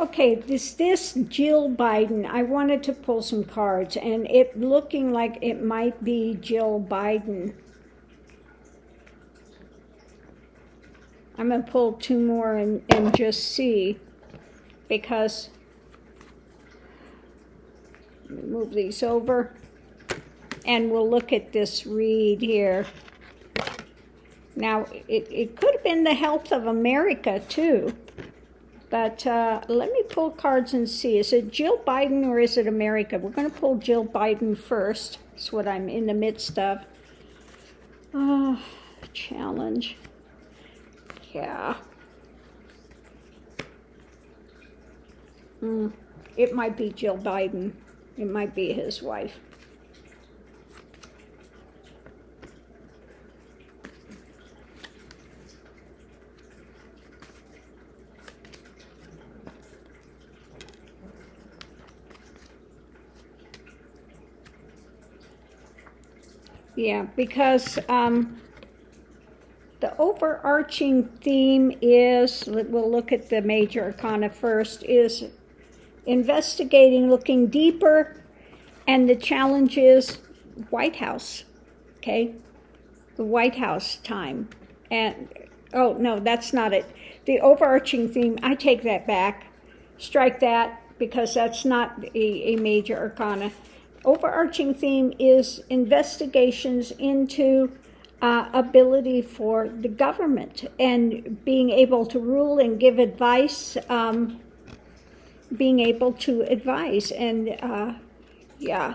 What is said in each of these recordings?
Okay, this Jill Biden, I wanted to pull some cards, and it looking like it might be Jill Biden. I'm going to pull two more and just see, because, let me move these over, and we'll look at this read here. Now, it could have been the health of America, too. But let me pull cards and see. Is it Jill Biden or is it America? We're going to pull Jill Biden first. That's what I'm in the midst of. Challenge. Yeah. It might be Jill Biden. It might be his wife. Yeah, because the overarching theme is, we'll look at the major arcana first, is investigating, looking deeper, and the challenge is White House, okay? The White House time. And, oh, no, that's not it. The overarching theme, I take that back. Strike that, because that's not a major arcana. Overarching theme is investigations into ability for the government and being able to rule and give advice, being able to advise, and yeah.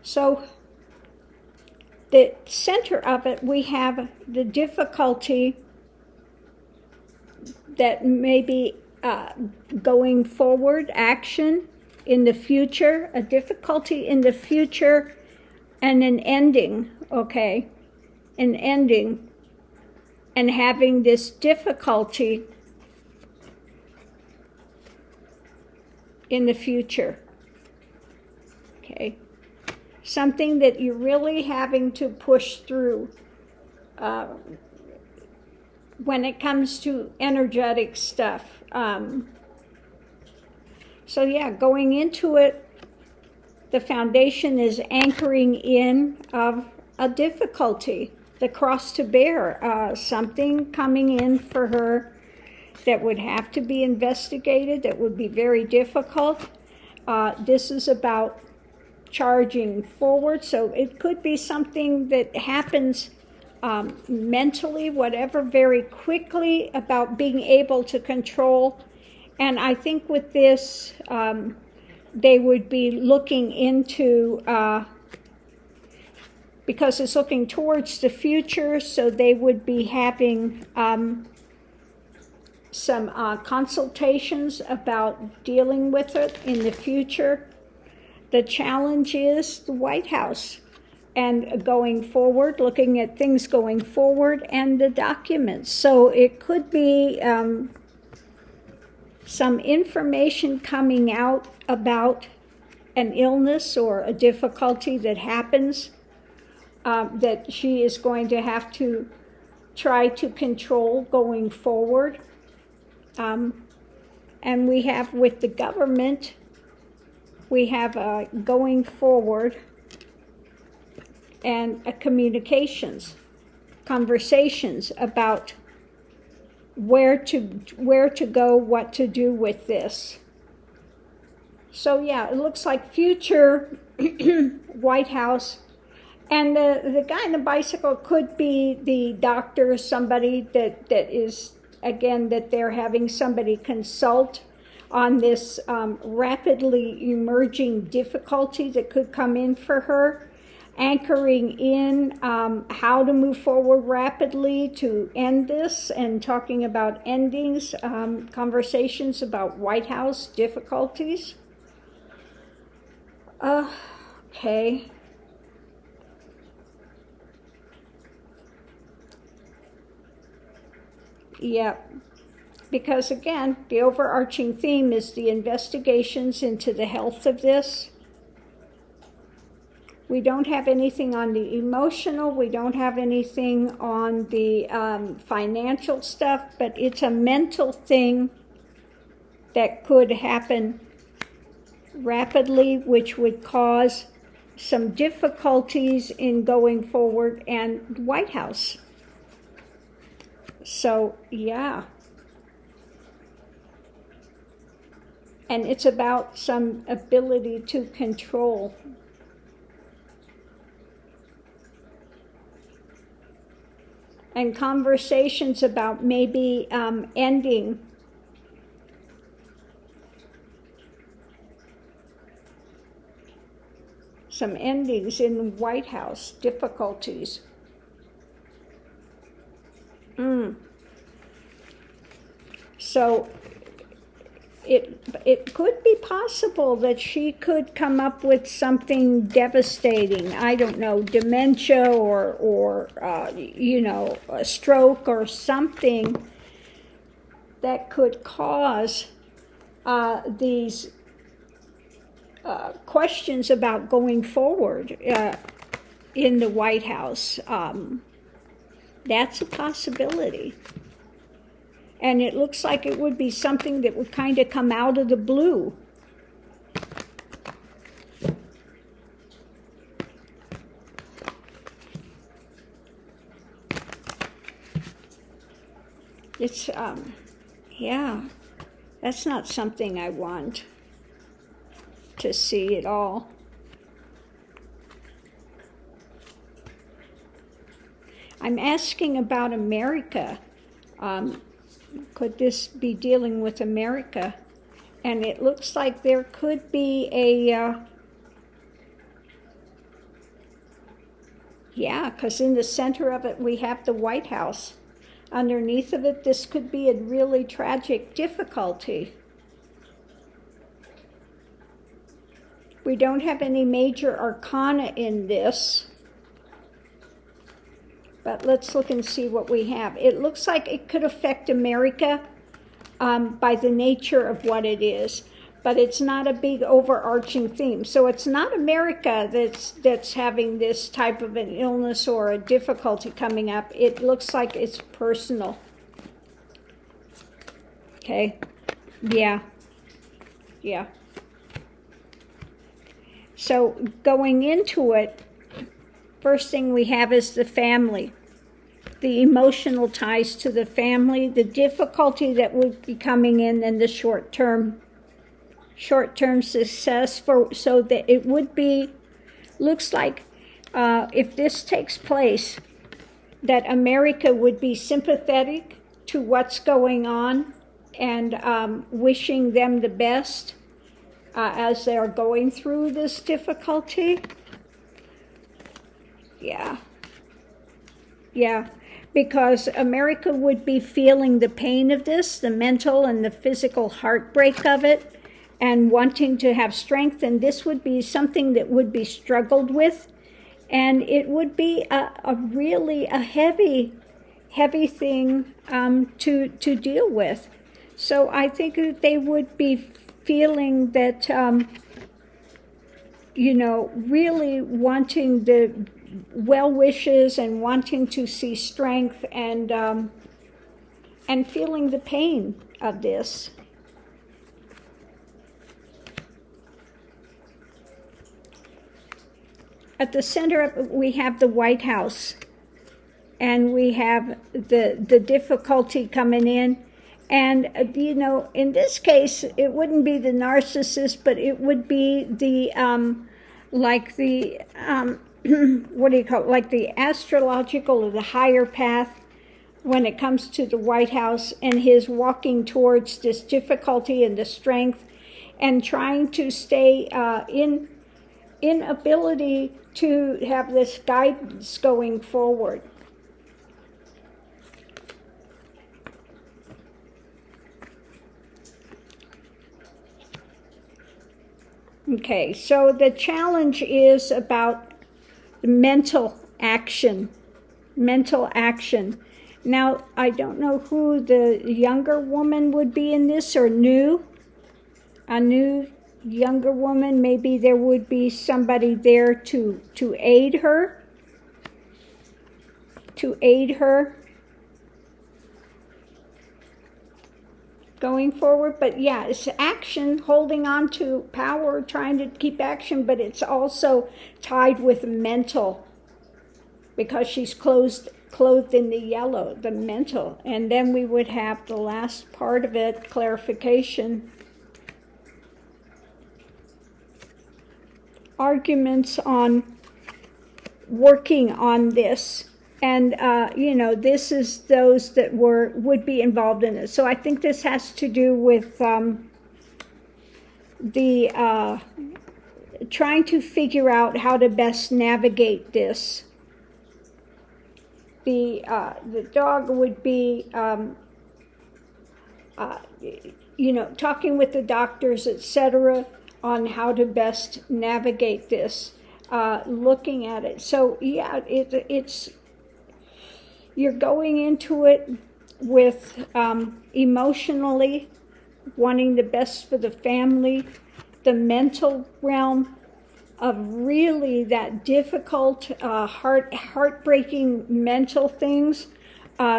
So the center of it, we have the difficulty that maybe going forward, action in the future, a difficulty in the future, and an ending, okay? An ending, and having this difficulty in the future, okay? Something that you're really having to push through when it comes to energetic stuff. So yeah, going into it, the foundation is anchoring in of a difficulty, the cross to bear, something coming in for her that would have to be investigated, that would be very difficult. This is about charging forward, so it could be something that happens mentally, whatever, very quickly, about being able to control. And I think with this, they would be looking into, because it's looking towards the future, so they would be having some consultations about dealing with it in the future. The challenge is the White House and going forward, looking at things going forward, and the documents. So it could be some information coming out about an illness or a difficulty that happens that she is going to have to try to control going forward. And we have with the government, we have going forward and conversations about where to go, what to do with this. So yeah, it looks like future White House. And the guy on the bicycle could be the doctor, somebody that is, again, that they're having somebody consult on this rapidly emerging difficulty that could come in for her, anchoring in how to move forward rapidly to end this, and talking about endings, conversations about White House difficulties. Okay. Yeah, because again, the overarching theme is the investigations into the health of this. We don't have anything on the emotional. We don't have anything on the financial stuff, but it's a mental thing that could happen rapidly, which would cause some difficulties in going forward, and White House. So, yeah. And it's about some ability to control. And conversations about maybe ending some endings in the White House, difficulties. So it could be possible that she could come up with something devastating. I don't know, dementia or a stroke or something that could cause these questions about going forward in the White House. That's a possibility. And it looks like it would be something that would kind of come out of the blue. It's, yeah, that's not something I want to see at all. I'm asking about America. Could this be dealing with America? And it looks like there could be a, yeah, because in the center of it we have the White House. Underneath of it, this could be a really tragic difficulty. We don't have any major arcana in this. But let's look and see what we have. It looks like it could affect America by the nature of what it is, but it's not a big overarching theme. So it's not America that's having this type of an illness or a difficulty coming up. It looks like it's personal. Okay. Yeah. Yeah. So going into it, first thing we have is the family, the emotional ties to the family, the difficulty that would be coming in, and the short-term success so that it would be, looks like if this takes place, that America would be sympathetic to what's going on and wishing them the best as they're going through this difficulty. Yeah, because America would be feeling the pain of this, the mental and the physical heartbreak of it, and wanting to have strength, and this would be something that would be struggled with, and it would be a really heavy thing to deal with. So I think that they would be feeling that, really wanting the well wishes and wanting to see strength and feeling the pain of this. At the center of it, we have the White House, and we have the difficulty coming in. And, in this case, it wouldn't be the narcissist, but it would be the, what do you call it, like the astrological or the higher path when it comes to the White House, and his walking towards this difficulty and the strength and trying to stay in ability to have this guidance going forward. Okay, so the challenge is about mental action. Now, I don't know who the younger woman would be in this, or a new younger woman, maybe there would be somebody there to aid her, going forward. But yeah, it's action, holding on to power, trying to keep action, but it's also tied with mental, because she's clothed in the yellow, the mental. And then we would have the last part of it, clarification. Arguments on working on this. And, this is those that would be involved in it. So I think this has to do with the trying to figure out how to best navigate this. The dog would be, talking with the doctors, etc., on how to best navigate this, looking at it. So yeah, it's you're going into it with emotionally wanting the best for the family, the mental realm of really that difficult, heartbreaking mental things,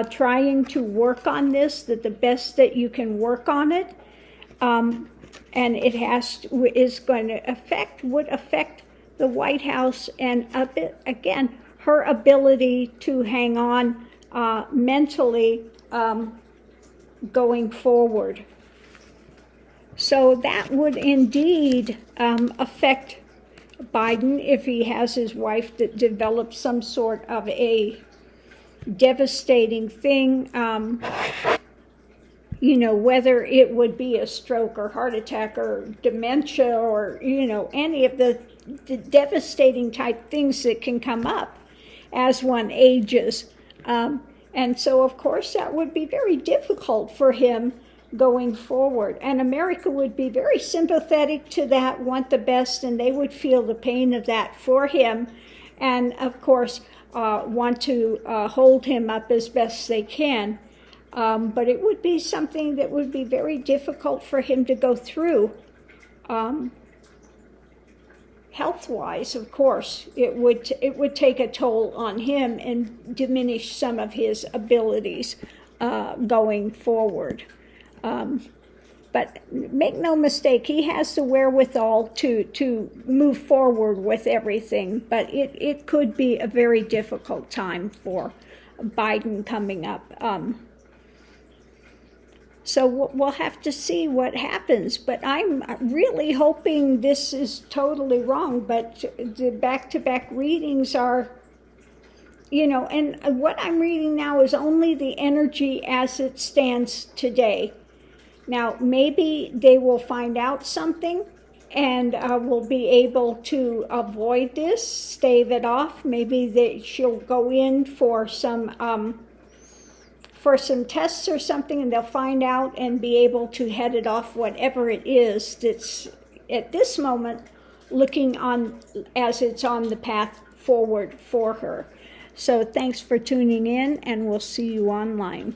trying to work on this, that the best that you can work on it, and it would affect the White House, and a bit, again, her ability to hang on mentally going forward. So that would indeed affect Biden if he has his wife that develops some sort of a devastating thing, whether it would be a stroke or heart attack or dementia or, any of the devastating type things that can come up as one ages. And so, of course, that would be very difficult for him going forward. And America would be very sympathetic to that, want the best, and they would feel the pain of that for him. And, of course, want to hold him up as best they can. But it would be something that would be very difficult for him to go through. Health-wise, of course, it would take a toll on him and diminish some of his abilities going forward. But make no mistake, he has the wherewithal to move forward with everything. But it could be a very difficult time for Biden coming up. So we'll have to see what happens. But I'm really hoping this is totally wrong. But the back-to-back readings are, and what I'm reading now is only the energy as it stands today. Now, maybe they will find out something and will be able to avoid this, stave it off. Maybe she'll go in for some tests or something, and they'll find out and be able to head it off, whatever it is that's at this moment looking on as it's on the path forward for her. So thanks for tuning in, and we'll see you online.